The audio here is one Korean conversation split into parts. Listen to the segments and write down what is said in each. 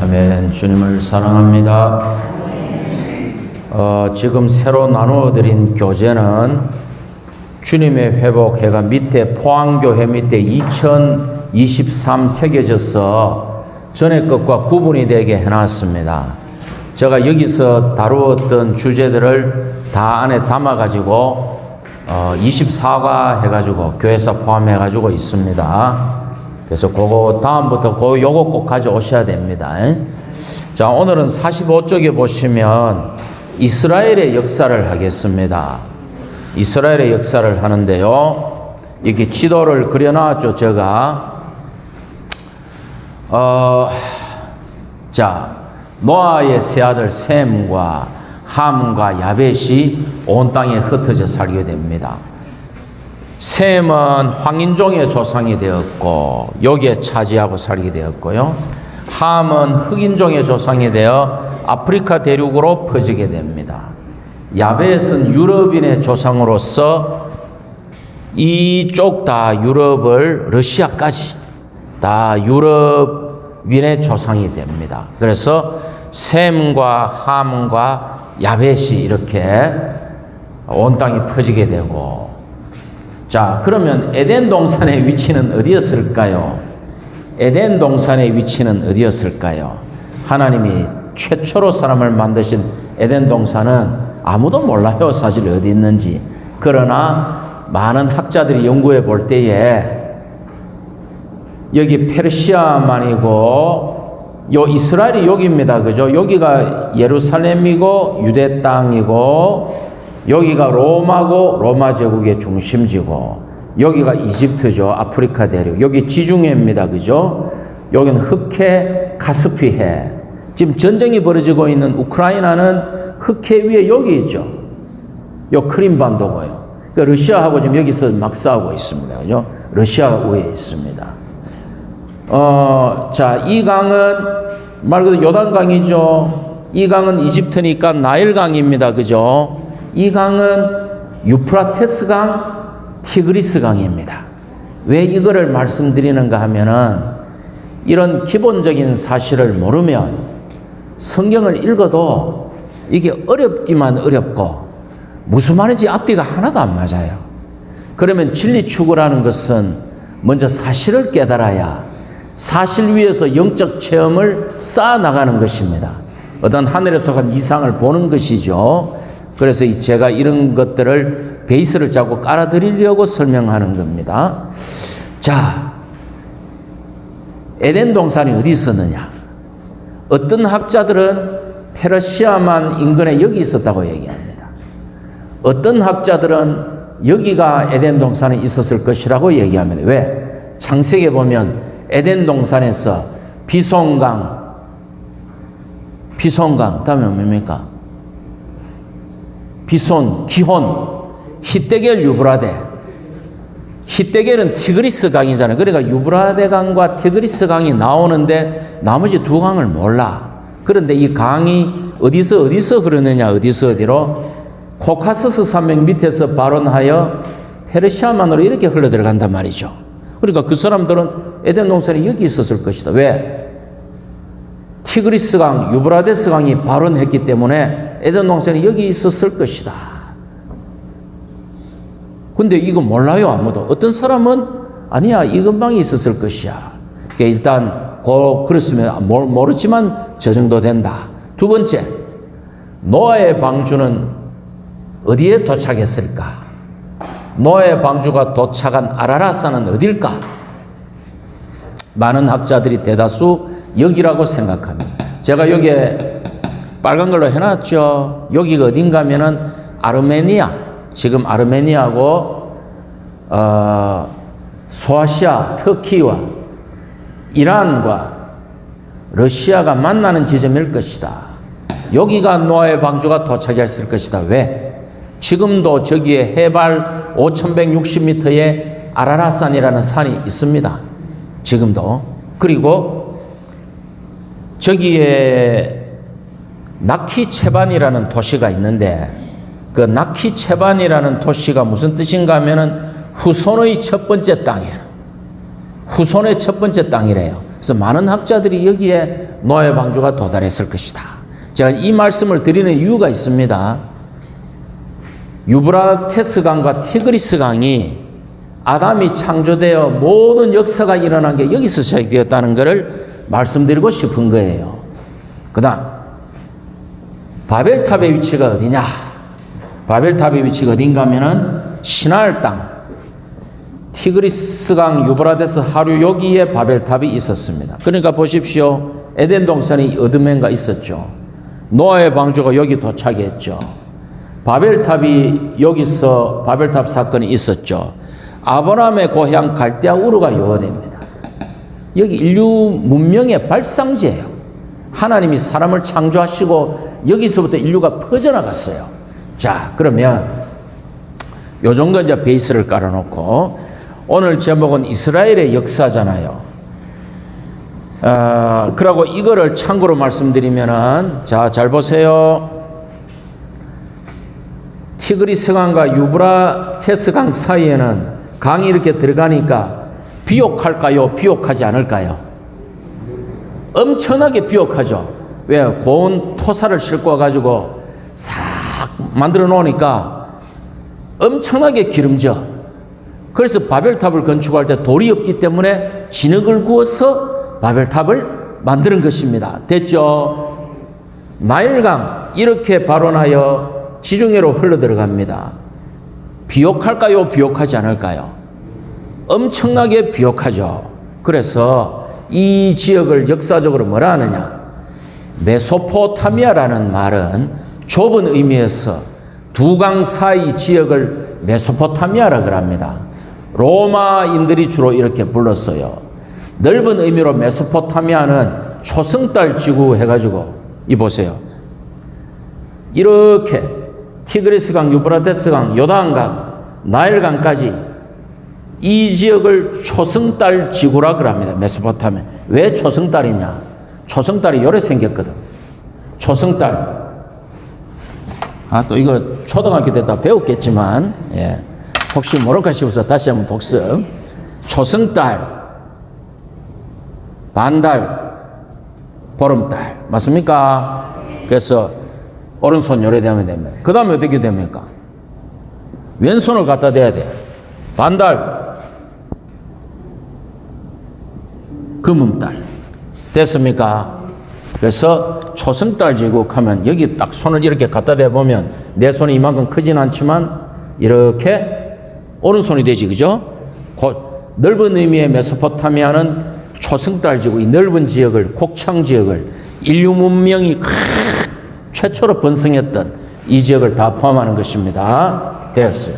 아멘. 주님을 사랑합니다. 지금 새로 나누어 드린 교재는 주님의 회복회가 밑에 포항교회 밑에 2023 새겨져서 전에 것과 구분이 되게 해놨습니다. 제가 여기서 다루었던 주제들을 다 안에 담아가지고 24가 해가지고 교회사 포함해가지고 있습니다. 그래서 그거 다음부터 요거 꼭 가져오셔야 됩니다. 자, 오늘은 45쪽에 보시면 이스라엘의 역사를 하겠습니다. 이스라엘의 역사를 하는데요. 이렇게 지도를 그려놨죠, 제가. 자, 노아의 세 아들 셈과 함과 야벳이 온 땅에 흩어져 살게 됩니다. 셈은 황인종의 조상이 되었고 여기에 차지하고 살게 되었고요. 함은 흑인종의 조상이 되어 아프리카 대륙으로 퍼지게 됩니다. 야벳은 유럽인의 조상으로서 이쪽 다 유럽을 러시아까지 다 유럽인의 조상이 됩니다. 그래서 셈과 함과 야벳이 이렇게 온 땅이 퍼지게 되고, 자, 그러면 에덴 동산의 위치는 어디였을까요? 에덴 동산의 위치는 어디였을까요? 하나님이 최초로 사람을 만드신 에덴 동산은 아무도 몰라요, 사실 어디 있는지. 그러나 많은 학자들이 연구해 볼 때에 여기 페르시아만이고 요 이스라엘이 여기입니다. 그죠? 여기가 예루살렘이고 유대 땅이고 여기가 로마고 로마 제국의 중심지고 여기가 이집트죠. 아프리카 대륙. 여기 지중해입니다. 그죠? 여기는 흑해, 카스피해. 지금 전쟁이 벌어지고 있는 우크라이나는 흑해 위에 여기 있죠. 요 크림반도고요. 그러니까 러시아하고 지금 여기서 막 싸우고 있습니다. 그죠? 러시아 위에 있습니다. 자, 이 강은 말 그대로 요단강이죠. 이 강은 이집트니까 나일강입니다. 그죠? 이 강은 유프라테스 강, 티그리스 강입니다. 왜 이거를 말씀드리는가 하면은 이런 기본적인 사실을 모르면 성경을 읽어도 이게 어렵기만 어렵고 무슨 말인지 앞뒤가 하나도 안 맞아요. 그러면 진리 추구라는 것은 먼저 사실을 깨달아야 사실 위에서 영적 체험을 쌓아나가는 것입니다. 어떤 하늘에 속한 이상을 보는 것이죠. 그래서 제가 이런 것들을 베이스를 잡고 깔아드리려고 설명하는 겁니다. 자, 에덴 동산이 어디 있었느냐? 어떤 학자들은 페르시아만 인근에 여기 있었다고 얘기합니다. 어떤 학자들은 여기가 에덴 동산에 있었을 것이라고 얘기합니다. 왜? 창세기에 보면 에덴 동산에서 비손강, 다음에 뭡니까? 비손, 기혼, 히데겔, 유브라데. 히데겔은 티그리스 강이잖아요. 그러니까 유브라데 강과 티그리스 강이 나오는데 나머지 두 강을 몰라. 그런데 이 강이 어디서 흐르느냐, 어디로? 코카서스 산맥 밑에서 발원하여 페르시아만으로 이렇게 흘러 들어간단 말이죠. 그러니까 그 사람들은 에덴 동산이 여기 있었을 것이다. 왜? 티그리스 강, 유브라데스 강이 발원했기 때문에 에덴 동산이 여기 있었을 것이다. 근데 이거 몰라요, 아무도. 어떤 사람은 아니야, 이 근방에 있었을 것이야. 그러니까 일단 그렇으면 모르지만 저 정도 된다. 두 번째, 노아의 방주는 어디에 도착했을까? 노아의 방주가 도착한 아라랏산은 어딜까? 많은 학자들이 대다수 여기라고 생각합니다. 제가 여기에 빨간 걸로 해놨죠. 여기가 어딘가 하면은 아르메니아, 지금 아르메니아고 소아시아, 터키와 이란과 러시아가 만나는 지점일 것이다. 여기가 노아의 방주가 도착했을 것이다. 왜? 지금도 저기에 해발 5160m의 아라랏산이라는 산이 있습니다. 지금도. 그리고 저기에 나키체반이라는 도시가 있는데 그 나키체반이라는 도시가 무슨 뜻인가 하면은 후손의 첫 번째 땅이에요. 후손의 첫 번째 땅이래요. 그래서 많은 학자들이 여기에 노아의 방주가 도달했을 것이다. 제가 이 말씀을 드리는 이유가 있습니다. 유브라테스 강과 티그리스 강이 아담이 창조되어 모든 역사가 일어난 게 여기서 시작되었다는 것을 말씀드리고 싶은 거예요. 그 다음 바벨탑의 위치가 어디냐? 바벨탑의 위치가 어딘가 하면은 시나알 땅, 티그리스강, 유브라데스 하류 여기에 바벨탑이 있었습니다. 그러니까 보십시오. 에덴 동산이 어둠엔가 있었죠. 노아의 방주가 여기 도착했죠. 바벨탑이 여기서 바벨탑 사건이 있었죠. 아브라함의 고향 갈대아 우르가 요어됩니다. 여기 인류 문명의 발상지예요. 하나님이 사람을 창조하시고 여기서부터 인류가 퍼져나갔어요. 자, 그러면 요 정도 이제 베이스를 깔아놓고 오늘 제목은 이스라엘의 역사잖아요. 그러고 이거를 참고로 말씀드리면은, 자, 잘 보세요. 티그리스강과 유브라테스강 사이에는 강이 이렇게 들어가니까 비옥할까요? 비옥하지 않을까요? 엄청나게 비옥하죠. 왜? 고운 토사를 싣고 와가지고 싹 만들어 놓으니까 엄청나게 기름져. 그래서 바벨탑을 건축할 때 돌이 없기 때문에 진흙을 구워서 바벨탑을 만드는 것입니다. 됐죠? 나일강 이렇게 발원하여 지중해로 흘러 들어갑니다. 비옥할까요? 비옥하지 않을까요? 엄청나게 비옥하죠. 그래서 이 지역을 역사적으로 뭐라 하느냐? 메소포타미아라는 말은 좁은 의미에서 두 강 사이 지역을 메소포타미아라 그럽니다. 로마인들이 주로 이렇게 불렀어요. 넓은 의미로 메소포타미아는 초승달 지구 해가지고 이 보세요. 이렇게 티그리스강, 유브라테스강, 요단강, 나일강까지 이 지역을 초승달 지구라 그럽니다. 메소포타미아. 왜 초승달이냐? 초승달이 요래 생겼거든. 초승달. 또 이거 초등학교 때 다 배웠겠지만, 예. 혹시 모를까 싶어서 다시 한번 복습. 초승달, 반달, 보름달. 맞습니까? 그래서 오른손 요래 대면 됩니다. 그 다음에 어떻게 됩니까? 왼손을 갖다 대야 돼. 반달, 금음달. 됐습니까? 그래서 초승달 지국 하면 여기 딱 손을 이렇게 갖다 대보면 내 손이 이만큼 크진 않지만 이렇게 오른손이 되지, 그죠? 넓은 의미의 메소포타미아는 초승달 지구, 이 넓은 지역을, 곡창 지역을 인류 문명이 최초로 번성했던 이 지역을 다 포함하는 것입니다. 되었어요.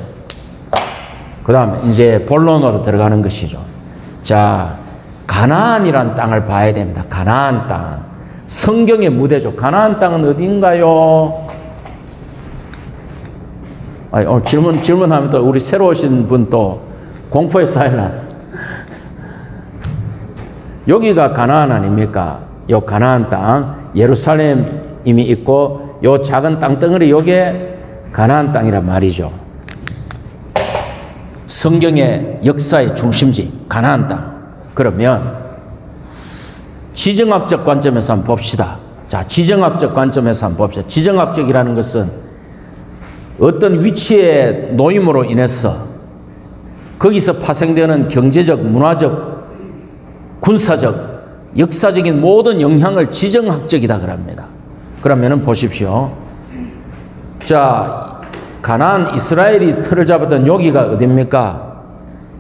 그 다음에 이제 본론으로 들어가는 것이죠. 자, 가나안이란 땅을 봐야 됩니다. 가나안 땅. 성경의 무대죠. 가나안 땅은 어딘가요? 질문하면 또 우리 새로 오신 분 또 공포에 쌓일라. 여기가 가나안 아닙니까? 요 가나안 땅, 예루살렘임이 있고, 요 작은 땅덩어리 요게 가나안 땅이란 말이죠. 성경의 역사의 중심지, 가나안 땅. 그러면 지정학적 관점에서 한번 봅시다. 자, 지정학적 관점에서 한번 봅시다. 지정학적이라는 것은 어떤 위치의 노임으로 인해서 거기서 파생되는 경제적, 문화적, 군사적, 역사적인 모든 영향을 지정학적이다 그럽니다. 그러면은 보십시오. 자, 가나안 이스라엘이 틀을 잡았던 여기가 어딥니까?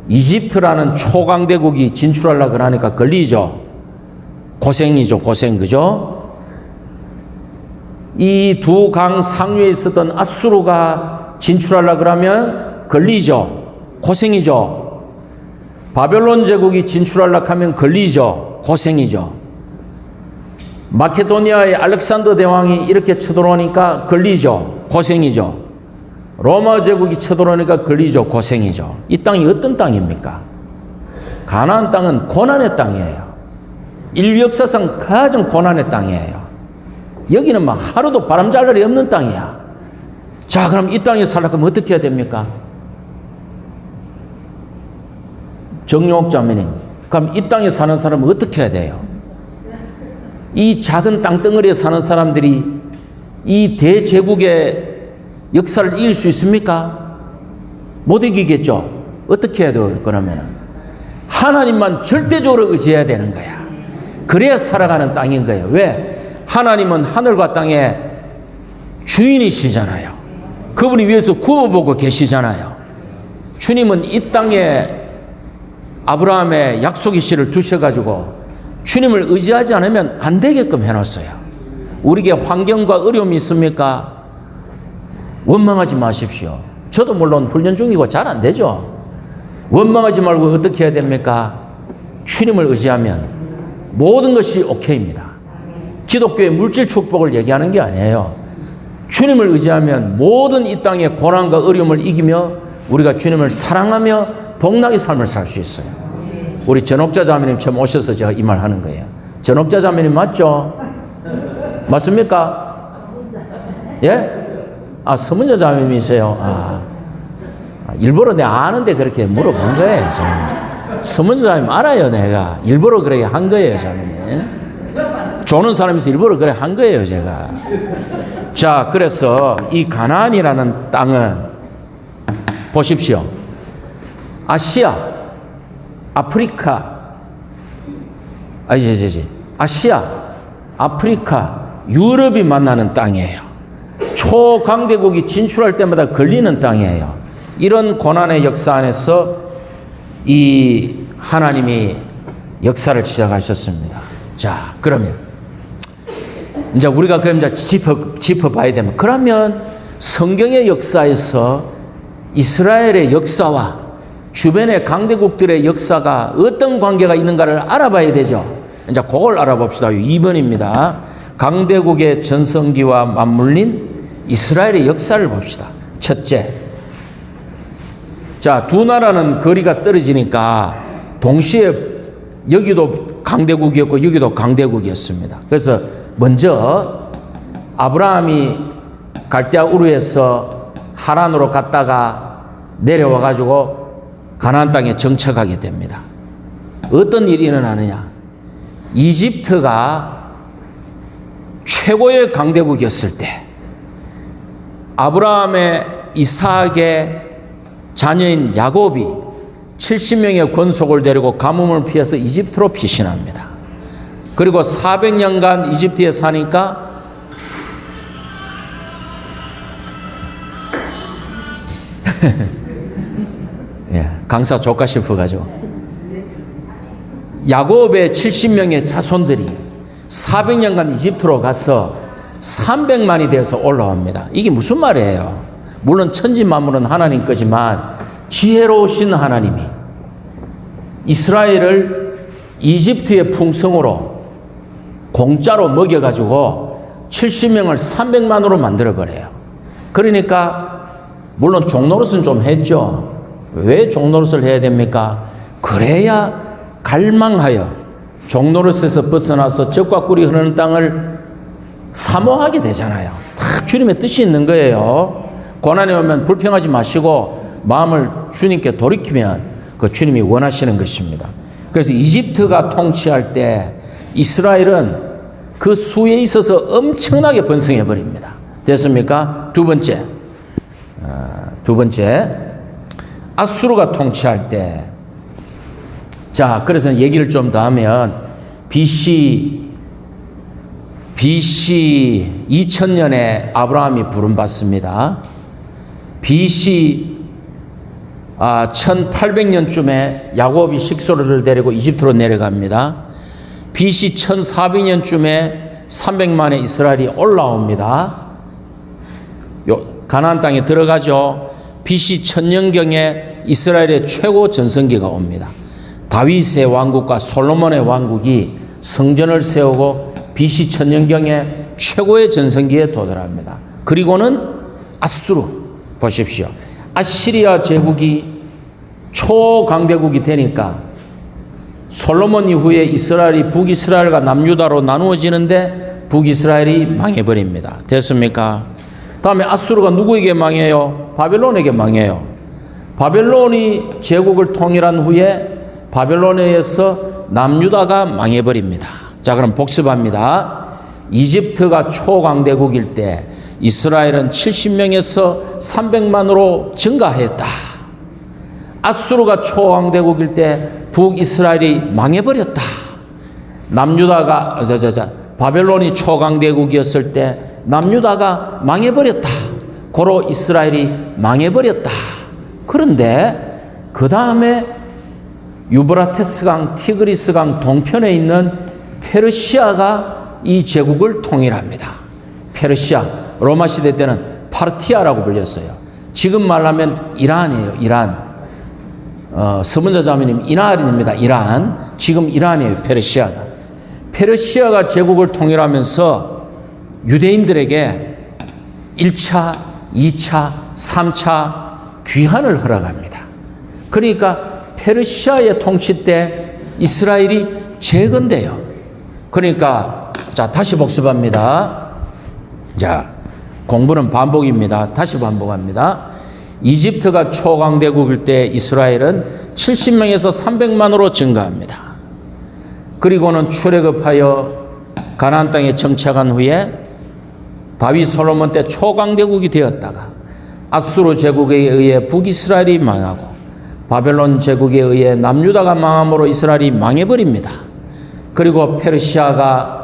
이집트라는 초강대국이 진출하려고 그러니까 걸리죠. 고생이죠, 고생, 그죠? 이 두 강 상류에 있었던 아수르가 진출하려고 그러면 걸리죠. 고생이죠. 바벨론 제국이 진출하려고 하면 걸리죠. 고생이죠. 마케도니아의 알렉산더 대왕이 이렇게 쳐들어오니까 걸리죠. 고생이죠. 로마 제국이 쳐들어오니까 걸리죠. 고생이죠. 이 땅이 어떤 땅입니까? 가나안 땅은 고난의 땅이에요. 인류 역사상 가장 고난의 땅이에요. 여기는 막 하루도 바람 잘 날이 없는 땅이야. 자, 그럼 이 땅에 살려면 어떻게 해야 됩니까? 정용옥 자매님, 그럼 이 땅에 사는 사람은 어떻게 해야 돼요? 이 작은 땅덩어리에 사는 사람들이 이 대제국의 역사를 이길 수 있습니까? 못 이기겠죠. 어떻게 해야 돼요? 그러면은 하나님만 절대적으로 의지해야 되는 거야. 그래야 살아가는 땅인 거예요. 왜? 하나님은 하늘과 땅의 주인이시잖아요. 그분이 위에서 구워보고 계시잖아요. 주님은 이 땅에 아브라함의 약속의 씨를 두셔가지고 주님을 의지하지 않으면 안 되게끔 해놨어요. 우리에게 환경과 어려움이 있습니까? 원망하지 마십시오. 저도 물론 훈련 중이고 잘 안 되죠. 원망하지 말고 어떻게 해야 됩니까? 주님을 의지하면 모든 것이 오케이입니다. 기독교의 물질 축복을 얘기하는 게 아니에요. 주님을 의지하면 모든 이 땅의 고난과 어려움을 이기며 우리가 주님을 사랑하며 복나게 삶을 살 수 있어요. 우리 전옥자 자매님 처음 오셔서 제가 이 말 하는 거예요. 전옥자 자매님 맞죠? 맞습니까? 예? 아, 서문자 자매님이세요. 일부러 내가 아는데 그렇게 물어본 거예요. 서문자 자매님 알아요. 내가 일부러 그렇게 한 거예요. 자매님. 조는 사람에서 일부러 그래 한 거예요. 제가. 자, 그래서 이 가나안이라는 땅은 보십시오. 아시아, 아프리카, 아시아, 아프리카, 유럽이 만나는 땅이에요. 초강대국이 진출할 때마다 걸리는 땅이에요. 이런 고난의 역사 안에서 이 하나님이 역사를 시작하셨습니다. 자, 그러면 이제 우리가 그럼 이제 짚어봐야 되면, 그러면 성경의 역사에서 이스라엘의 역사와 주변의 강대국들의 역사가 어떤 관계가 있는가를 알아봐야 되죠. 이제 그걸 알아봅시다. 2번입니다. 강대국의 전성기와 맞물린 이스라엘의 역사를 봅시다. 첫째. 자, 두 나라는 거리가 떨어지니까 동시에 여기도 강대국이었고 여기도 강대국이었습니다. 그래서 먼저 아브라함이 갈대아 우르에서 하란으로 갔다가 내려와 가지고 가나안 땅에 정착하게 됩니다. 어떤 일이 일어나느냐? 이집트가 최고의 강대국이었을 때 아브라함의 이삭의 자녀인 야곱이 70명의 권속을 데리고 가뭄을 피해서 이집트로 피신합니다. 그리고 400년간 이집트에 사니까 예, 강사 조카 싶어가지고 야곱의 70명의 자손들이 400년간 이집트로 가서 300만이 되어서 올라옵니다. 이게 무슨 말이에요? 물론 천지 만물은 하나님 거지만 지혜로우신 하나님이 이스라엘을 이집트의 풍성으로 공짜로 먹여가지고 70명을 300만으로 만들어버려요. 그러니까 물론 종노릇은 좀 했죠. 왜 종노릇을 해야 됩니까? 그래야 갈망하여 종노릇에서 벗어나서 젖과 꿀이 흐르는 땅을 사모하게 되잖아요. 다 주님의 뜻이 있는 거예요. 고난이 오면 불평하지 마시고 마음을 주님께 돌이키면 그 주님이 원하시는 것입니다. 그래서 이집트가 통치할 때 이스라엘은 그 수에 있어서 엄청나게 번성해 버립니다. 됐습니까? 두 번째, 아수르가 통치할 때, 자, 그래서 얘기를 좀 더 하면 BC 2000년에 아브라함이 부름받습니다. BC 1800년쯤에 야곱이 식소를 데리고 이집트로 내려갑니다. BC 1400년쯤에 300만의 이스라엘이 올라옵니다. 가나안 땅에 들어가죠. BC 1000년경에 이스라엘의 최고 전성기가 옵니다. 다윗의 왕국과 솔로몬의 왕국이 성전을 세우고 BC 1000년경에 최고의 전성기에 도달합니다. 그리고는 아수르 보십시오. 아시리아 제국이 초강대국이 되니까 솔로몬 이후에 이스라엘이 북이스라엘과 남유다로 나누어지는데 북이스라엘이 망해버립니다. 됐습니까? 다음에 아수르가 누구에게 망해요? 바벨론에게 망해요. 바벨론이 제국을 통일한 후에 바벨론에 의해서 남유다가 망해버립니다. 자, 그럼 복습합니다. 이집트가 초강대국일 때 이스라엘은 70명에서 300만으로 증가했다. 아수르가 초강대국일 때 북이스라엘이 망해버렸다. 남유다가 바벨론이 초강대국이었을 때 남유다가 망해버렸다. 고로 이스라엘이 망해버렸다. 그런데 그 다음에 유브라테스강, 티그리스강 동편에 있는 페르시아가 이 제국을 통일합니다. 페르시아, 로마 시대 때는 파르티아라고 불렸어요. 지금 말하면 이란이에요. 이란. 서문자 자매님 이란입니다. 이란. 지금 이란이에요. 페르시아가. 페르시아가 제국을 통일하면서 유대인들에게 1차, 2차, 3차 귀환을 허락합니다. 그러니까 페르시아의 통치 때 이스라엘이 재건돼요. 그러니까 자, 다시 복습합니다. 자, 공부는 반복입니다. 다시 반복합니다. 이집트가 초강대국일 때 이스라엘은 70명에서 300만으로 증가합니다. 그리고는 출애굽하여 가나안 땅에 정착한 후에 다윗 솔로몬 때 초강대국이 되었다가 아수르 제국에 의해 북이스라엘이 망하고 바벨론 제국에 의해 남유다가 망함으로 이스라엘이 망해버립니다. 그리고 페르시아가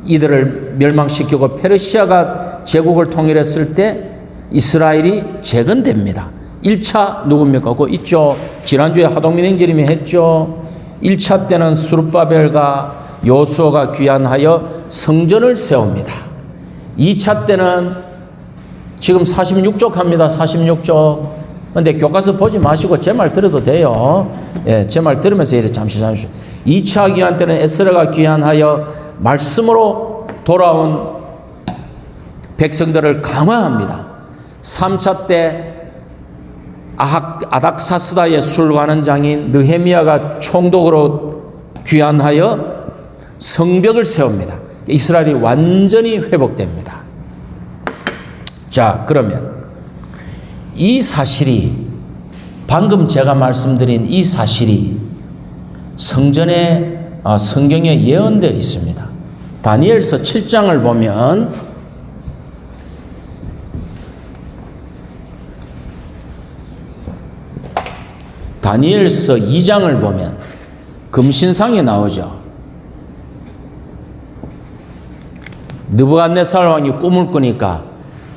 이들을 멸망시키고 페르시아가 제국을 통일했을 때 이스라엘이 재건됩니다. 1차 누굽니까? 그거 있죠. 지난주에 하동민 행제님이 했죠. 1차 때는 스룹바벨과 요수아가 귀환하여 성전을 세웁니다. 2차 때는 지금 46쪽 합니다. 46쪽. 근데 교과서 보지 마시고 제 말 들어도 돼요. 예, 제 말 들으면서 이래 잠시. 2차 귀환 때는 에스라가 귀환하여 말씀으로 돌아온 백성들을 강화합니다. 3차 때 아닥사스다의 술관원 장인 느헤미야가 총독으로 귀환하여 성벽을 세웁니다. 이스라엘이 완전히 회복됩니다. 자, 그러면 이 사실이 방금 제가 말씀드린 이 사실이 성경에 예언되어 있습니다. 다니엘서 7장을 보면 다니엘서 2장을 보면 금신상이 나오죠. 느부갓네살 왕이 꿈을 꾸니까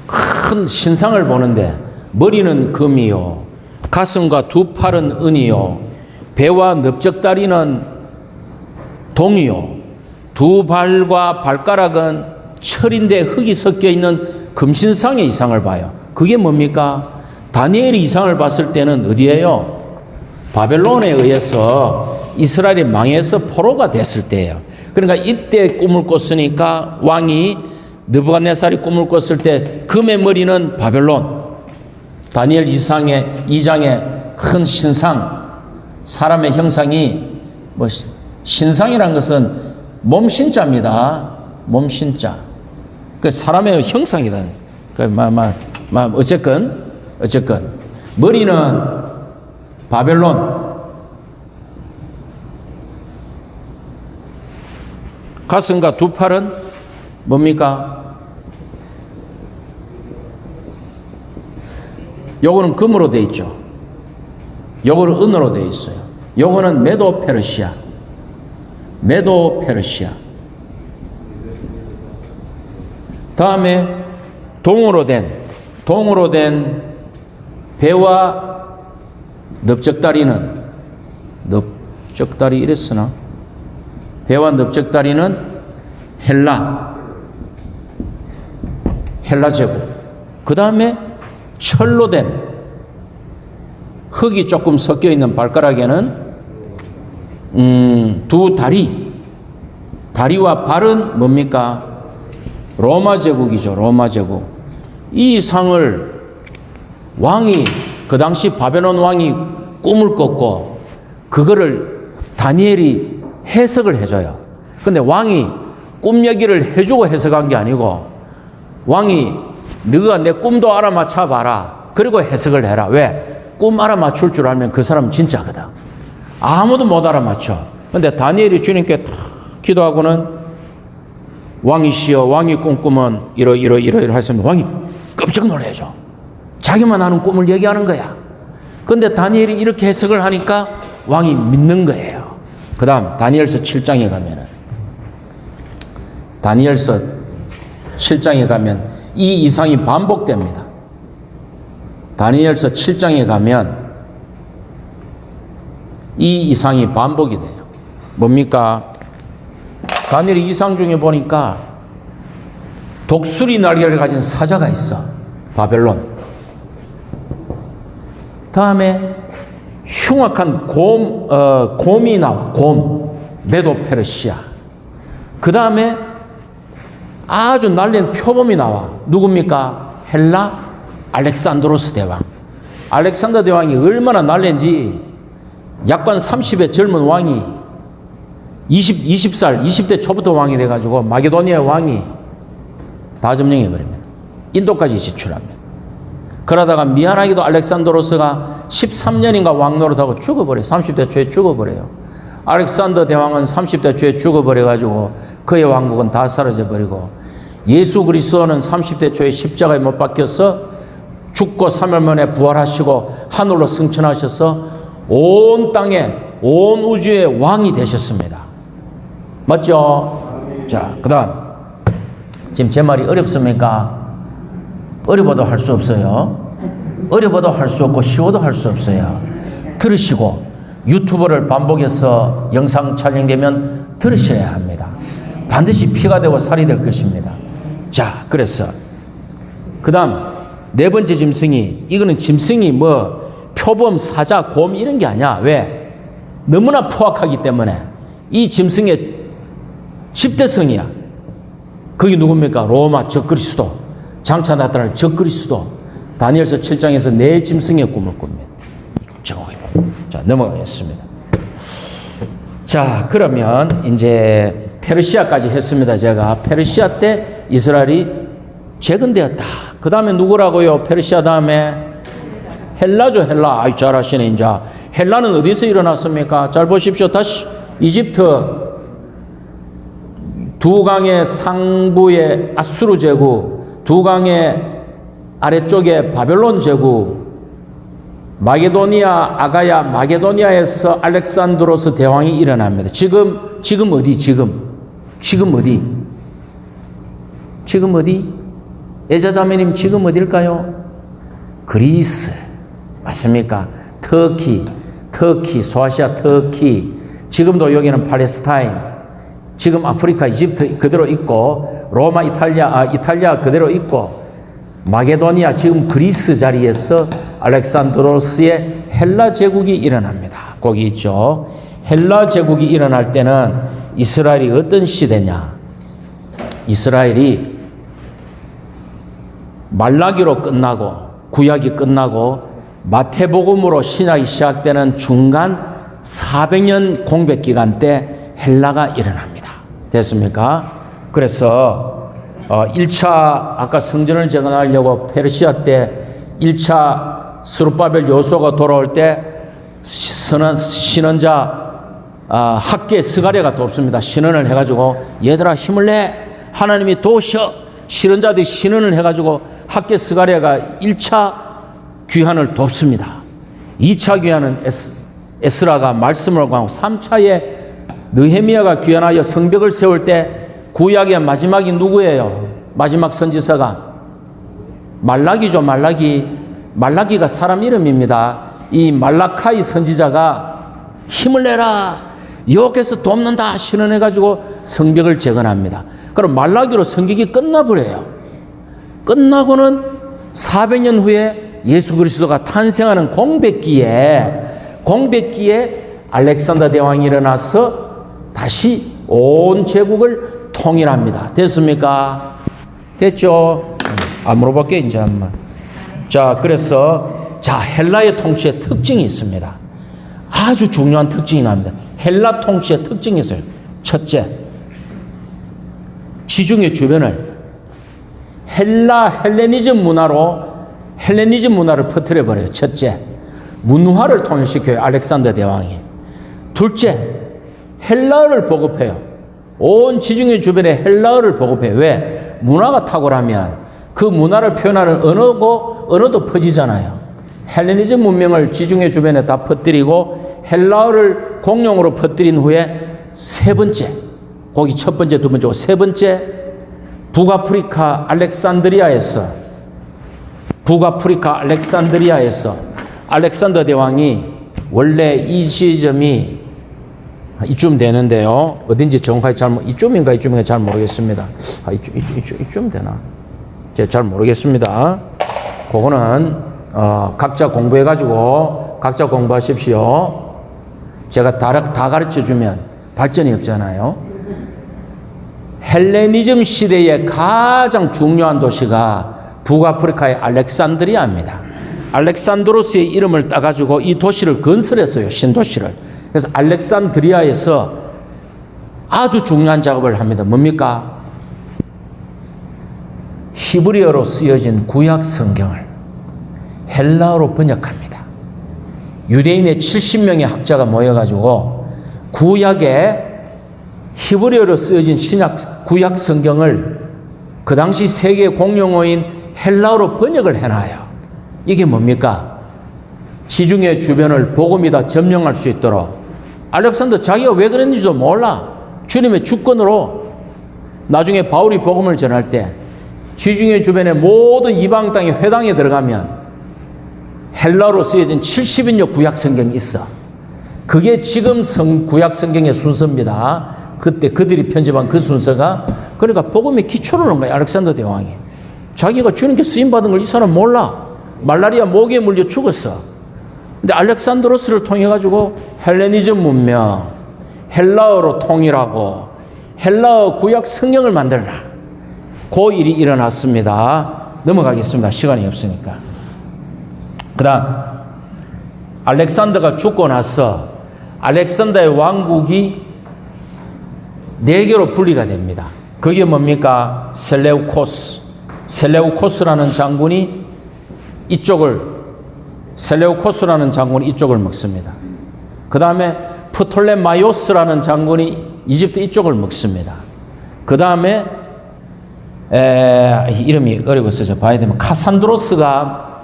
큰 신상을 보는데 머리는 금이요, 가슴과 두 팔은 은이요, 배와 넓적다리는 동이요, 두 발과 발가락은 철인데 흙이 섞여 있는 금신상의 이상을 봐요. 그게 뭡니까? 다니엘이 이상을 봤을 때는 어디예요? 바벨론에 의해서 이스라엘이 망해서 포로가 됐을 때예요. 그러니까 이때 꿈을 꿨으니까 왕이 느부갓네살이 꿈을 꿨을 때 금의 머리는 바벨론, 다니엘 2장의 큰 신상, 사람의 형상이 신상이란 것은 몸신자입니다. 몸신자. 그 사람의 형상이다. 어쨌건 머리는 바벨론, 가슴과 두 팔은 뭡니까? 요거는 금으로 되어 있죠. 요거는 은으로 되어 있어요. 요거는 메도 페르시아. 다음에 동으로 된 배와 넓적다리는, 넓적다리 이랬으나, 배와 넓적다리는 헬라 제국. 그 다음에 철로 된, 흙이 조금 섞여 있는 발가락에는 두 다리와 발은 뭡니까? 로마 제국이죠. 로마 제국. 이 상을 왕이, 그 당시 바벨론 왕이 꿈을 꿨고 그거를 다니엘이 해석을 해줘요. 근데 왕이 꿈 얘기를 해주고 해석한 게 아니고 왕이 너가 내 꿈도 알아맞혀 봐라. 그리고 해석을 해라. 왜? 꿈 알아맞출 줄 알면 그 사람은 진짜거든. 아무도 못 알아맞혀. 근데 다니엘이 주님께 탁 기도하고는 왕이시여 왕이 꿈꾸면 이러 하시면 왕이 깜짝 놀라죠. 자기만 아는 꿈을 얘기하는 거야. 근데 다니엘이 이렇게 해석을 하니까 왕이 믿는 거예요. 그 다음 다니엘서 7장에 가면은 다니엘서 7장에 가면 이 이상이 반복됩니다. 다니엘서 7장에 가면 이 이상이 반복이 돼요. 뭡니까? 다니엘의 이상 중에 보니까 독수리 날개를 가진 사자가 있어. 바벨론. 다음에 흉악한 곰이 나와. 곰. 메도 페르시아. 그 다음에 아주 날린 표범이 나와. 누굽니까? 헬라 알렉산드로스 대왕. 알렉산더 대왕이 얼마나 날린지 약관 30의 젊은 왕이 20살, 20대 초부터 왕이 돼가지고 마게도니아 왕이 다 점령해버립니다. 인도까지 지출합니다. 그러다가 미안하게도 알렉산드로스가 13년인가 왕 노릇하고 죽어버려요. 30대 초에 죽어버려요. 알렉산더 대왕은 30대 초에 죽어버려가지고 그의 왕국은 다 사라져버리고 예수 그리스도는 30대 초에 십자가에 못 박혀서 죽고 3일 만에 부활하시고 하늘로 승천하셔서 온 땅에 온 우주의 왕이 되셨습니다. 맞죠? 자, 그 다음 지금 제 말이 어렵습니까? 어려워도 할 수 없어요. 어려워도 할 수 없고 쉬워도 할 수 없어요. 들으시고 유튜브를 반복해서 영상 촬영되면 들으셔야 합니다. 반드시 피가 되고 살이 될 것입니다. 자, 그래서 그 다음 네 번째 짐승이, 이거는 짐승이 뭐 표범, 사자, 곰 이런 게 아니야. 왜? 너무나 포악하기 때문에 이 짐승의 집대성이야. 그게 누굽니까? 로마 적그리스도, 장차 나타날 적그리스도. 다니엘서 7장에서 네 짐승의 꿈을 꿉니다. 자, 넘어가겠습니다. 자, 그러면 이제 페르시아까지 했습니다. 제가 페르시아 때 이스라엘이 재건되었다. 그 다음에 누구라고요? 페르시아 다음에 헬라죠. 헬라. 아이, 잘하시네. 이제 헬라는 어디서 일어났습니까? 잘 보십시오. 다시 이집트 두 강의 상부의 아수르 제국, 두 강의 아래쪽에 바벨론 제국, 마게도니아, 아가야 마게도니아에서 알렉산드로스 대왕이 일어납니다. 지금 어디? 지금 어디? 애자자매님 지금 어딜까요? 그리스. 맞습니까? 터키, 소아시아 터키. 지금도 여기는 팔레스타인. 지금 아프리카, 이집트 그대로 있고, 로마, 이탈리아 그대로 있고, 마게도니아, 지금 그리스 자리에서 알렉산드로스의 헬라 제국이 일어납니다. 거기 있죠. 헬라 제국이 일어날 때는 이스라엘이 어떤 시대냐? 이스라엘이 말라기로 끝나고 구약이 끝나고 마태복음으로 신약이 시작되는 중간 400년 공백 기간 때 헬라가 일어납니다. 됐습니까? 그래서 1차 아까 성전을 재건하려고 페르시아 때 1차 스룹바벨 요소가 돌아올 때 신원자 학계 스가랴가 돕습니다. 신원을 해가지고 얘들아 힘을 내, 하나님이 도우셔. 신원자들이 신원을 해가지고 학계 스가랴가 1차 귀환을 돕습니다. 2차 귀환은 에스라가 말씀을 하고 3차에 느헤미야가 귀환하여 성벽을 세울 때 구약의 마지막이 누구예요? 마지막 선지서가 말라기죠. 말라기가 사람 이름입니다. 이 말라카이 선지자가 힘을 내라, 여호와께서 돕는다 신원해가지고 성벽을 재건합니다. 그럼 말라기로 성경이 끝나버려요. 끝나고는 400년 후에 예수 그리스도가 탄생하는 공백기에 알렉산더 대왕이 일어나서 다시 온 제국을 통일합니다. 됐습니까? 됐죠? 물어볼게 이제 한번. 자, 그래서 헬라의 통치의 특징이 있습니다. 아주 중요한 특징이 나옵니다. 헬라 통치의 특징이 있어요. 첫째, 지중해 주변을 헬레니즘 문화를 퍼뜨려버려요. 첫째, 문화를 통일시켜요. 알렉산더 대왕이. 둘째, 헬라어를 보급해요. 온 지중해 주변에 헬라어를 보급해요. 왜? 문화가 탁월하면 그 문화를 표현하는 언어도 퍼지잖아요. 헬레니즘 문명을 지중해 주변에 다 퍼뜨리고 헬라어를 공용으로 퍼뜨린 후에 세 번째, 거기 첫 번째, 두 번째고 세 번째, 북아프리카 알렉산드리아에서 알렉산더 대왕이 원래 이 지점이 이쯤 되는데요. 어딘지 정확하게 이쯤인가 잘 모르겠습니다. 이쯤 되나? 제가 잘 모르겠습니다. 그거는 각자 공부해가지고 각자 공부하십시오. 제가 다 가르쳐주면 발전이 없잖아요. 헬레니즘 시대의 가장 중요한 도시가 북아프리카의 알렉산드리아입니다. 알렉산드로스의 이름을 따가지고 이 도시를 건설했어요. 신도시를. 그래서 알렉산드리아에서 아주 중요한 작업을 합니다. 뭡니까? 히브리어로 쓰여진 구약 성경을 헬라어로 번역합니다. 유대인의 70명의 학자가 모여가지고 구약에 히브리어로 쓰여진 구약 성경을 그 당시 세계 공용어인 헬라어로 번역을 해놔요. 이게 뭡니까? 지중해 주변을 복음이 다 점령할 수 있도록. 알렉산더 자기가 왜 그랬는지도 몰라. 주님의 주권으로 나중에 바울이 복음을 전할 때 지중해 주변의 모든 이방 땅의 회당에 들어가면 헬라어로 쓰여진 70인역 구약 성경이 있어. 그게 지금 구약 성경의 순서입니다. 그때 그들이 편집한 그 순서가, 그러니까 복음의 기초를 놓은 거예요. 알렉산더 대왕이. 자기가 주님께 쓰임받은 걸 이 사람 몰라. 말라리아 모기에 물려 죽었어. 근데 알렉산드로스를 통해 가지고 헬레니즘 문명, 헬라어로 통일하고 헬라어 구약 성경을 만들라. 그 일이 일어났습니다. 넘어가겠습니다. 시간이 없으니까. 그 다음 알렉산더가 죽고 나서 알렉산더의 왕국이 4개로 분리가 됩니다. 그게 뭡니까? 셀레우코스라는 장군이 이쪽을 먹습니다. 그 다음에 프톨레마이오스라는 장군이 이집트 이쪽을 먹습니다. 그 다음에 이름이 어려워서 저 봐야 되면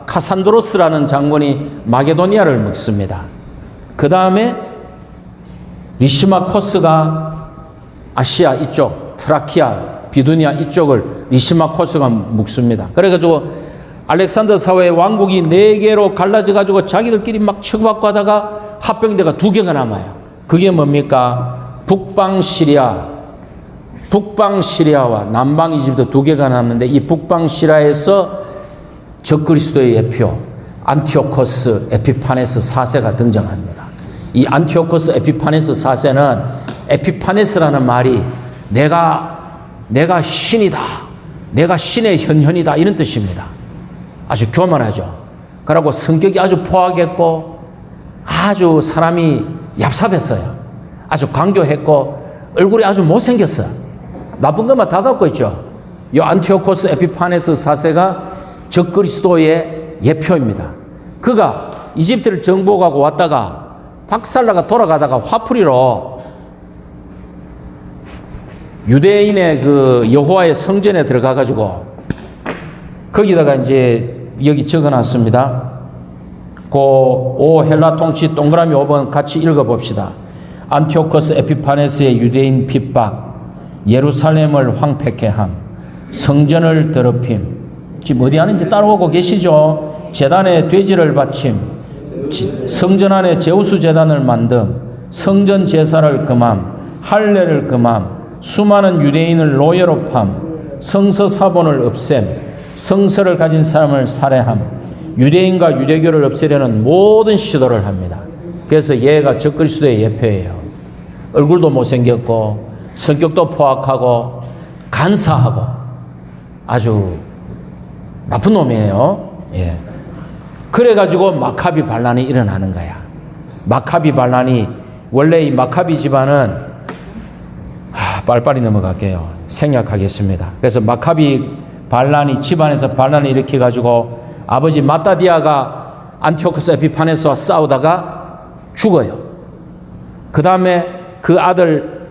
카산드로스라는 장군이 마게도니아를 먹습니다. 그 다음에 리시마코스가 아시아 이쪽, 트라키아, 비두니아 이쪽을 리시마코스가 먹습니다. 그래가지고 알렉산더 사회의 왕국이 4개로 갈라져가지고 자기들끼리 막 치고받고 하다가 합병대가 2개가 남아요. 그게 뭡니까? 북방 시리아와 남방 이집트 2개가 남는데 이 북방 시리아에서 적그리스도의 예표 안티오코스 에피파네스 4세가 등장합니다. 이 안티오코스 에피파네스 4세는 에피파네스라는 말이 내가 신이다. 내가 신의 현현이다. 이런 뜻입니다. 아주 교만하죠. 그러고 성격이 아주 포악했고 아주 사람이 얍삽했어요. 아주 강교했고 얼굴이 아주 못생겼어. 나쁜 것만 다 갖고 있죠. 이 안티오코스 에피파네스 4세가 적그리스도의 예표입니다. 그가 이집트를 정복하고 왔다가 박살나가 돌아가다가 화풀이로 유대인의 그 여호와의 성전에 들어가 가지고 거기다가 이제 여기 적어놨습니다. 오 헬라 통치 동그라미 5번 같이 읽어봅시다. 안티오코스 에피파네스의 유대인 핍박, 예루살렘을 황폐케 함, 성전을 더럽힘. 지금 어디 하는지 따라오고 계시죠? 제단에 돼지를 바침, 성전 안에 제우스 제단을 만듦, 성전 제사를 금함, 할례를 금함, 수많은 유대인을 노예로 팜, 성서 사본을 없앰, 성서를 가진 사람을 살해함, 유대인과 유대교를 없애려는 모든 시도를 합니다. 그래서 얘가 적그리스도의 예표예요. 얼굴도 못생겼고 성격도 포악하고 간사하고 아주 나쁜 놈이에요. 예. 그래가지고 마카비 반란이 일어나는 거야. 마카비 반란이, 원래 이 마카비 집안은 빨리빨리 넘어갈게요. 생략하겠습니다. 그래서 마카비 반란이 집안에서 반란을 일으켜가지고 아버지 마따디아가 안티오코스 에피파네스와 싸우다가 죽어요. 그 다음에 그 아들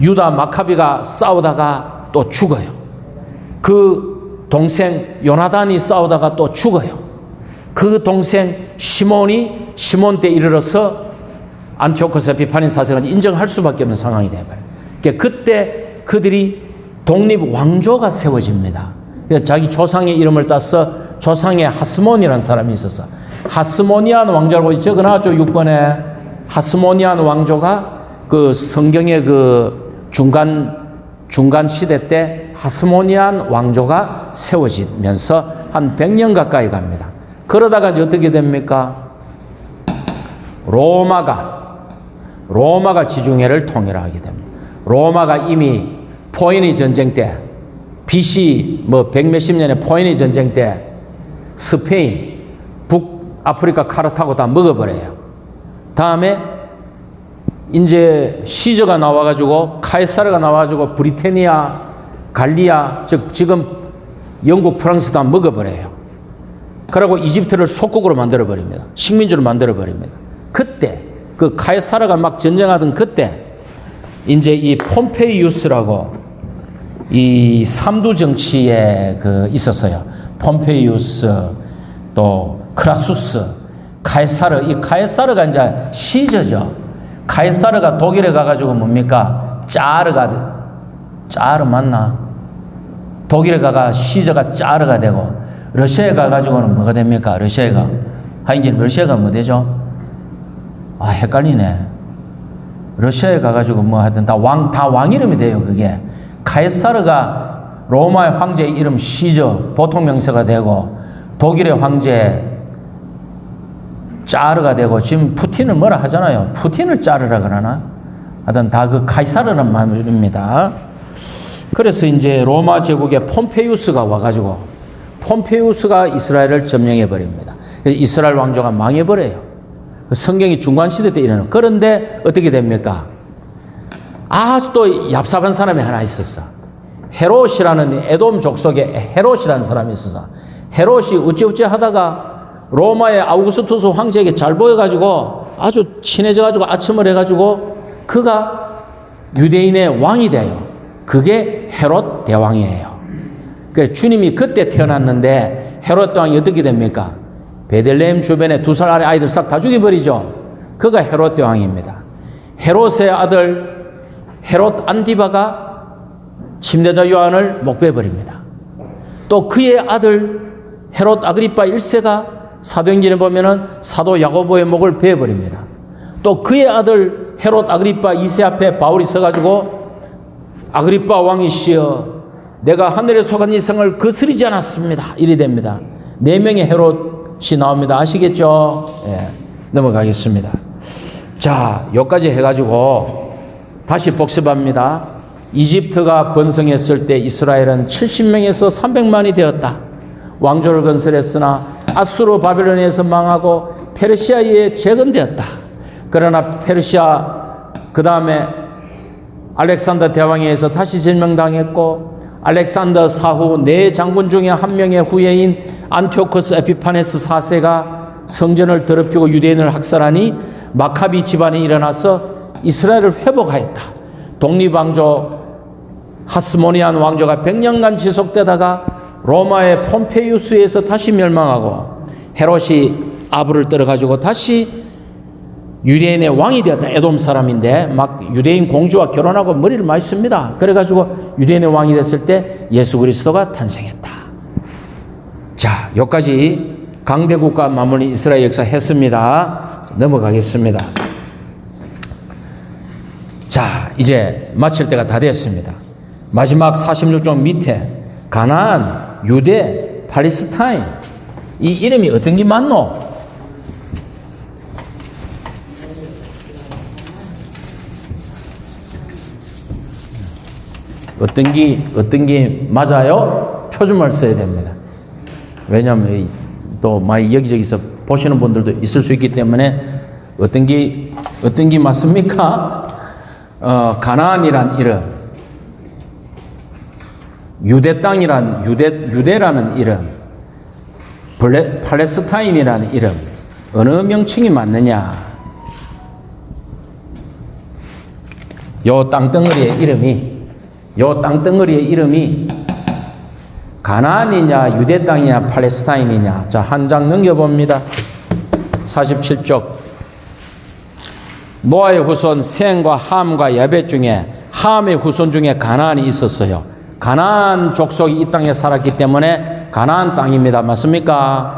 유다 마카비가 싸우다가 또 죽어요. 그 동생 요나단이 싸우다가 또 죽어요. 그 동생 시몬 때 이르러서 안티오코스 에피파네 사세가 인정할 수밖에 없는 상황이 되어버려요. 그러니까 그때 그들이 독립 왕조가 세워집니다. 그래서 자기 조상의 이름을 따서 조상의 하스몬이라는 사람이 있었어. 하스모니안 왕조라고 적어놨죠. 6번에 하스모니안 왕조가 그 성경의 그 중간 시대 때 하스모니안 왕조가 세워지면서 한 100년 가까이 갑니다. 그러다가 이제 어떻게 됩니까? 로마가 지중해를 통일하게 됩니다. 로마가 이미 포에니 전쟁 때 BC 뭐 100몇십 년에 포에니 전쟁 때 스페인, 북아프리카 카르타고 다 먹어버려요. 다음에 이제 시저가 나와가지고 카이사르가 나와가지고 브리테니아, 갈리아, 즉 지금 영국, 프랑스 다 먹어버려요. 그리고 이집트를 속국으로 만들어버립니다. 식민지로 만들어버립니다. 그때 그 카이사르가 막 전쟁하던 그때 이제 이 폼페이우스라고 이 삼두 정치에 그 있었어요. 폼페이우스 또 크라수스, 카이사르. 이 카이사르가 이제 시저죠. 카이사르가 독일에 가가지고 뭡니까? 짜르 맞나? 독일에 가가 시저가 짜르가 되고 러시아에 가가지고는 뭐가 됩니까? 러시아가 뭐 되죠? 아, 헷갈리네. 러시아에 가가지고 뭐 하여튼 다 왕 이름이 돼요, 그게. 카이사르가 로마의 황제 이름 시저, 보통 명사가 되고, 독일의 황제 짜르가 되고, 지금 푸틴을 뭐라 하잖아요. 푸틴을 짜르라 그러나? 하여튼 다 그 카이사르란 말입니다. 그래서 이제 로마 제국의 폼페이우스가 와가지고, 폼페이우스가 이스라엘을 점령해 버립니다. 그래서 이스라엘 왕조가 망해 버려요. 성경이 중간시대 때 일어나는. 그런데 어떻게 됩니까? 아주 또 얍삽한 사람이 하나 있었어. 헤롯이라는 에돔 족속의 헤롯이라는 사람이 있었어. 헤롯이 어찌어찌 하다가 로마의 아우구스투스 황제에게 잘 보여가지고 아주 친해져가지고 아첨을 해가지고 그가 유대인의 왕이 돼요. 그게 헤롯 대왕이에요. 그래서 주님이 그때 태어났는데 헤롯 대왕이 어떻게 됩니까? 베들레헴 주변에 2살 아래 아이들 싹 다 죽여버리죠. 그가 헤롯 대왕입니다. 헤롯의 아들 헤롯 안디바가 침례자 요한을 목베버립니다. 또 그의 아들 헤롯 아그리파 1세가 사도행전에 보면은 사도 야고보의 목을 베어버립니다. 또 그의 아들 헤롯 아그리파 2세 앞에 바울이 서가지고 아그리파 왕이시여 내가 하늘에 속한 이성을 거스리지 않았습니다. 이리 됩니다. 4명의 헤롯이 나옵니다. 아시겠죠? 예, 넘어가겠습니다. 자, 여기까지 해가지고 다시 복습합니다. 이집트가 번성했을 때 이스라엘은 70명에서 300만이 되었다. 왕조를 건설했으나 아수르 바벨론에서 망하고 페르시아에 재건되었다. 그러나 페르시아 그 다음에 알렉산더 대왕에 의해서 다시 점령당했고 알렉산더 사후 4장군 중에 한 명의 후예인 안티오코스 에피파네스 4세가 성전을 더럽히고 유대인을 학살하니 마카비 집안이 일어나서 이스라엘을 회복하였다. 독립왕조 하스모니안 왕조가 100년간 지속되다가 로마의 폼페이우스에서 다시 멸망하고 헤롯이 아부를 떨어가지고 다시 유대인의 왕이 되었다. 에돔 사람인데 막 유대인 공주와 결혼하고 머리를 많이 씁니다. 그래가지고 유대인의 왕이 됐을 때 예수 그리스도가 탄생했다. 자, 여기까지 강대국가 맞물린 이스라엘 역사 했습니다. 넘어가겠습니다. 자, 이제 마칠 때가 다 됐습니다. 마지막 46종 밑에 가나안, 유대, 팔레스타인 이 이름이 어떤 게 맞노? 어떤 게 맞아요? 표준말 써야 됩니다. 왜냐하면 또 많이 여기저기서 보시는 분들도 있을 수 있기 때문에 어떤 게 맞습니까? 가나안이란 이름, 유대 땅이란 유대라는 이름, 팔레스타인이라는 이름, 어느 명칭이 맞느냐? 요 땅덩어리의 이름이 가나안이냐 유대 땅이냐 팔레스타인이냐. 자, 한 장 넘겨봅니다. 47쪽. 노아의 후손 셈과 함과 야벳 중에 함의 후손 중에 가나안이 있었어요. 가나안 족속이 이 땅에 살았기 때문에 가나안 땅입니다. 맞습니까?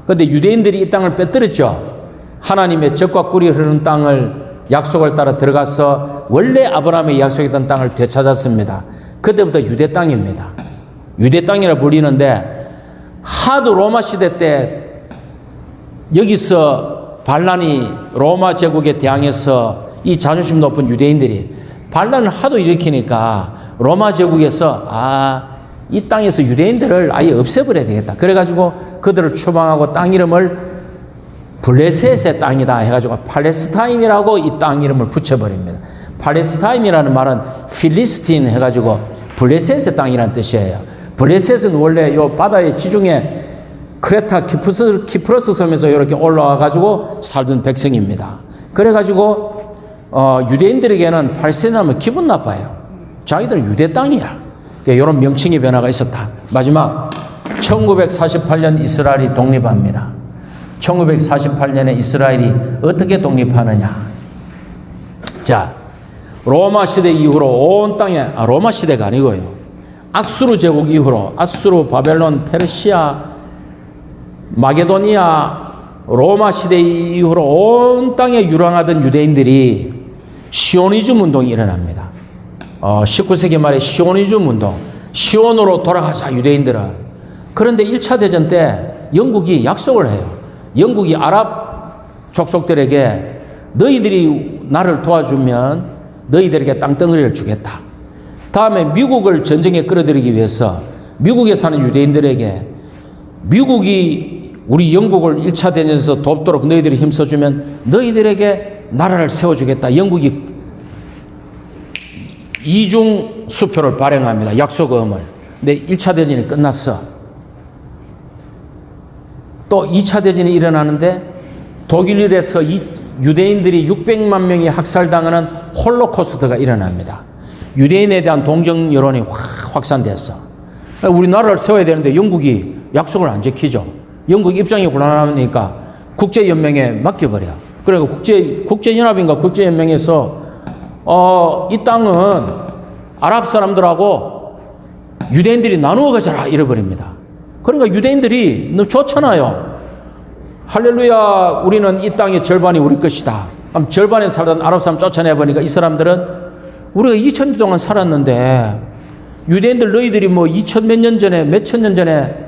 그런데 유대인들이 이 땅을 빼뜨렸죠. 하나님의 젖과 꿀이 흐르는 땅을 약속을 따라 들어가서 원래 아브라함의 약속했던 땅을 되찾았습니다. 그때부터 유대 땅입니다. 유대 땅이라 불리는데 하도 로마 시대 때 여기서 반란이 로마 제국에 대항해서 이 자존심 높은 유대인들이 반란을 하도 일으키니까 로마 제국에서 이 땅에서 유대인들을 아예 없애버려야 되겠다. 그래가지고 그들을 추방하고 땅 이름을 블레셋의 땅이다 해가지고 팔레스타인이라고 이 땅 이름을 붙여버립니다. 팔레스타인이라는 말은 필리스틴 해가지고 블레셋의 땅이라는 뜻이에요. 블레셋은 원래 요 바다의 지중해 크레타 키프러스 섬에서 이렇게 올라와가지고 살던 백성입니다. 그래가지고 유대인들에게는 팔레스타인하면 기분 나빠요. 자기들 유대 땅이야. 이런 명칭의 변화가 있었다. 마지막 1948년 이스라엘이 독립합니다. 1948년에 이스라엘이 어떻게 독립하느냐. 자, 로마 시대 이후로 온 땅에, 로마 시대가 아니고요. 아수르 제국 이후로 아수르, 바벨론, 페르시아, 마게도니아, 로마 시대 이후로 온 땅에 유랑하던 유대인들이 시오니즘 운동이 일어납니다. 19세기 말에 시오니즘 운동, 시온으로 돌아가자 유대인들은. 그런데 1차 대전 때 영국이 약속을 해요. 영국이 아랍 족속들에게 너희들이 나를 도와주면 너희들에게 땅덩어리를 주겠다. 다음에 미국을 전쟁에 끌어들이기 위해서 미국에 사는 유대인들에게 미국이 우리 영국을 1차 대전에서 돕도록 너희들이 힘써주면 너희들에게 나라를 세워주겠다. 영국이 이중 수표를 발행합니다. 약속음을. 근데 1차 대전이 끝났어. 또 2차 대전이 일어나는데 독일에서 유대인들이 600만 명이 학살당하는 홀로코스트가 일어납니다. 유대인에 대한 동정 여론이 확산됐어. 우리나라를 세워야 되는데 영국이 약속을 안 지키죠. 영국 입장이 곤란하니까 국제연맹에 맡겨버려. 그리고 국제연합인가 국제연맹에서 이 땅은 아랍 사람들하고 유대인들이 나누어 가져라 이래버립니다. 그러니까 유대인들이 너 좋잖아요. 할렐루야, 우리는 이 땅의 절반이 우리 것이다. 그럼 절반에 살던 아랍 사람 쫓아내버리니까 이 사람들은 우리가 2000년 동안 살았는데 유대인들 너희들이 뭐 2000 몇 년 전에 몇천 년 전에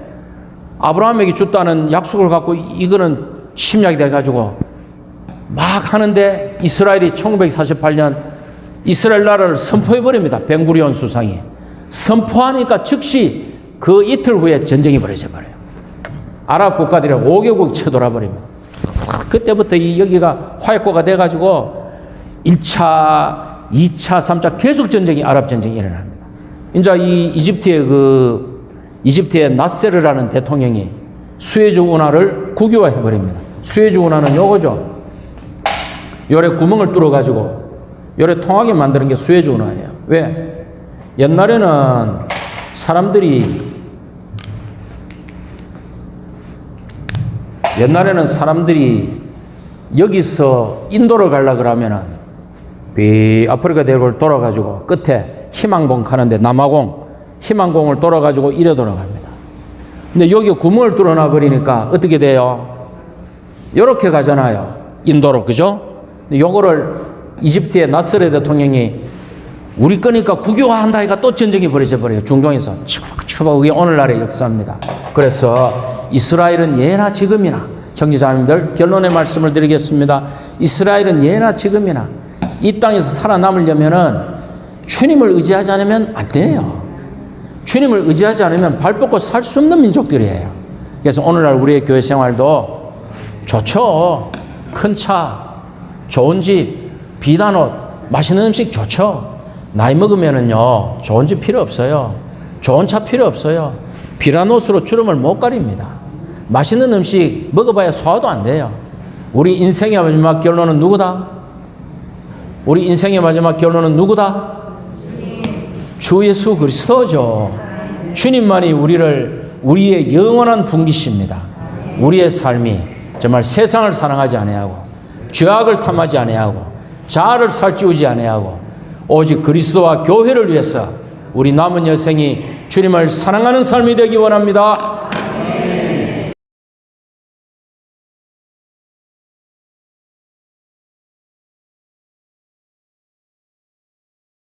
아브라함에게 줬다는 약속을 갖고 이거는 침략이 돼가지고 막 하는데 이스라엘이 1948년 이스라엘 나라를 선포해버립니다. 벤구리온 수상이. 선포하니까 즉시 그 이틀 후에 전쟁이 벌어져 버려요. 아랍 국가들이 5개국 쳐돌아버립니다. 그때부터 여기가 화약고가 돼가지고 1차, 2차, 3차 계속 전쟁이 아랍 전쟁이 일어납니다. 이제 이 이집트의 나세르라는 대통령이 수에즈 운하를 국유화해버립니다. 수에즈 운하는 요거죠. 요래 구멍을 뚫어가지고 요래 통하게 만드는 게 수에즈 운하예요. 왜? 옛날에는 사람들이 여기서 인도를 가려고 그러면은 아프리카 대륙을 돌아가지고 끝에 희망봉 가는데 희망공을 돌아가지고 이래 돌아갑니다. 근데 여기 구멍을 뚫어놔 버리니까 어떻게 돼요? 요렇게 가잖아요. 인도로, 그죠? 요거를 이집트의 나스레 대통령이 우리 거니까 국유화한다 하니까 또 전쟁이 벌어져 버려요. 중동에서. 그게 오늘날의 역사입니다. 그래서 이스라엘은 예나 지금이나, 형제자매님들 결론의 말씀을 드리겠습니다. 이스라엘은 예나 지금이나 이 땅에서 살아남으려면은 주님을 의지하지 않으면 안 돼요. 주님을 의지하지 않으면 발 뻗고 살 수 없는 민족들이에요. 그래서 오늘날 우리의 교회 생활도 좋죠. 큰 차, 좋은 집, 비단 옷, 맛있는 음식 좋죠. 나이 먹으면은요, 좋은 집 필요 없어요. 좋은 차 필요 없어요. 비란 옷으로 주름을 못 가립니다. 맛있는 음식 먹어봐야 소화도 안 돼요. 우리 인생의 마지막 결론은 누구다? 우리 인생의 마지막 결론은 누구다? 주 예수 그리스도죠. 주님만이 우리의 영원한 분기십니다. 우리의 삶이 정말 세상을 사랑하지 아니하고 죄악을 탐하지 아니하고 자아를 살찌우지 아니하고 오직 그리스도와 교회를 위해서 우리 남은 여생이 주님을 사랑하는 삶이 되기 원합니다.